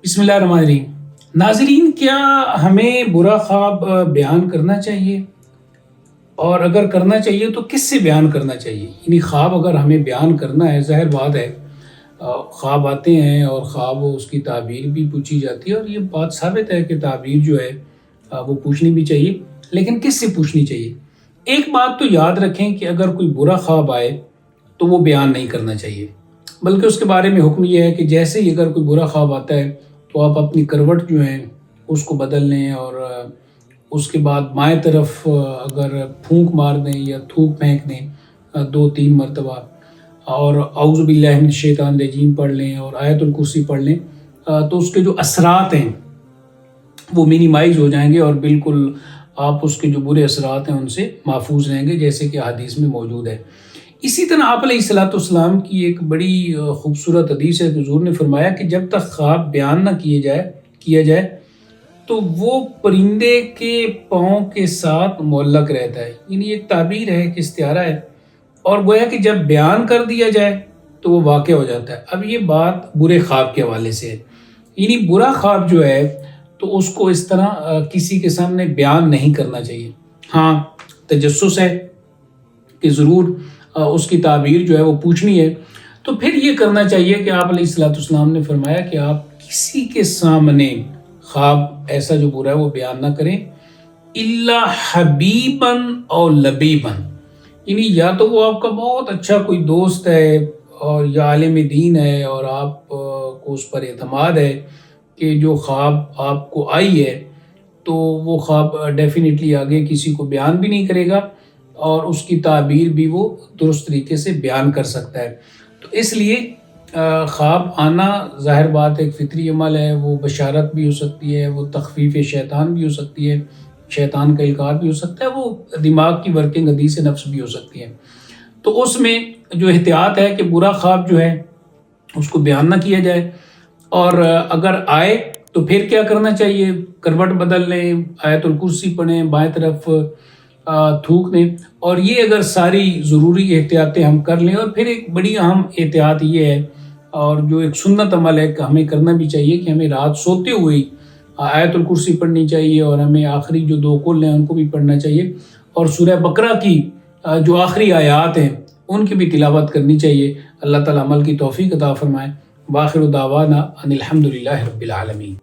بسم اللہ الرحمن الرحیم۔ ناظرین، کیا ہمیں برا خواب بیان کرنا چاہیے؟ اور اگر کرنا چاہیے تو کس سے بیان کرنا چاہیے؟ یعنی خواب اگر ہمیں بیان کرنا ہے، ظاہر بات ہے خواب آتے ہیں اور خواب اس کی تعبیر بھی پوچھی جاتی ہے، اور یہ بات ثابت ہے کہ تعبیر جو ہے وہ پوچھنی بھی چاہیے، لیکن کس سے پوچھنی چاہیے؟ ایک بات تو یاد رکھیں کہ اگر کوئی برا خواب آئے تو وہ بیان نہیں کرنا چاہیے، بلکہ اس کے بارے میں حکم یہ ہے کہ جیسے ہی اگر کوئی برا خواب آتا ہے تو آپ اپنی کروٹ جو ہے اس کو بدل لیں، اور اس کے بعد بائیں طرف اگر پھونک مار دیں یا تھوک پھینک دیں 2-3 مرتبہ، اور اعوذ باللہ من الشیطان الرجیم پڑھ لیں اور آیت الکرسی پڑھ لیں، تو اس کے جو اثرات ہیں وہ منیمائز ہو جائیں گے، اور بالکل آپ اس کے جو برے اثرات ہیں ان سے محفوظ رہیں گے، جیسے کہ حدیث میں موجود ہے۔ اسی طرح آپ علیہ السلام کی ایک بڑی خوبصورت حدیث ہے کہ حضور نے فرمایا کہ جب تک خواب بیان نہ کیا جائے تو وہ پرندے کے پاؤں کے ساتھ معلق رہتا ہے، یعنی ایک تعبیر ہے، ایک استعارہ ہے، اور گویا کہ جب بیان کر دیا جائے تو وہ واقع ہو جاتا ہے۔ اب یہ بات برے خواب کے حوالے سے ہے، یعنی برا خواب جو ہے تو اس کو اس طرح کسی کے سامنے بیان نہیں کرنا چاہیے۔ ہاں، تجسس ہے کہ ضرور اس کی تعبیر جو ہے وہ پوچھنی ہے، تو پھر یہ کرنا چاہیے کہ آپ علیہ السلام نے فرمایا کہ آپ کسی کے سامنے خواب ایسا جو برا ہے وہ بیان نہ کریں، الا حبیبا او لبیبا، یعنی یا تو وہ آپ کا بہت اچھا کوئی دوست ہے اور یا عالم دین ہے، اور آپ کو اس پر اعتماد ہے کہ جو خواب آپ کو آئی ہے تو وہ خواب ڈیفینیٹلی آگے کسی کو بیان بھی نہیں کرے گا، اور اس کی تعبیر بھی وہ درست طریقے سے بیان کر سکتا ہے۔ تو اس لیے خواب آنا ظاہر بات ایک فطری عمل ہے، وہ بشارت بھی ہو سکتی ہے، وہ تخفیف شیطان بھی ہو سکتی ہے، شیطان کا انکار بھی ہو سکتا ہے، وہ دماغ کی ورکنگ حدیث نفس بھی ہو سکتی ہے۔ تو اس میں جو احتیاط ہے کہ برا خواب جو ہے اس کو بیان نہ کیا جائے، اور اگر آئے تو پھر کیا کرنا چاہیے؟ کروٹ بدل لیں، آیت الکرسی پڑھیں، بائیں طرف تھوک دیں، اور یہ اگر ساری ضروری احتیاطیں ہم کر لیں، اور پھر ایک بڑی اہم احتیاط یہ ہے، اور جو ایک سنت عمل ہے کہ ہمیں کرنا بھی چاہیے، کہ ہمیں رات سوتے ہوئے ہی آیت الکرسی پڑھنی چاہیے، اور ہمیں آخری جو 2 کل ہیں ان کو بھی پڑھنا چاہیے، اور سورہ بقرہ کی جو آخری آیات ہیں ان کی بھی تلاوت کرنی چاہیے۔ اللہ تعالیٰ عمل کی توفیق عطا فرمائے۔ وآخر دعوانا ان الحمد للہ رب العالمین۔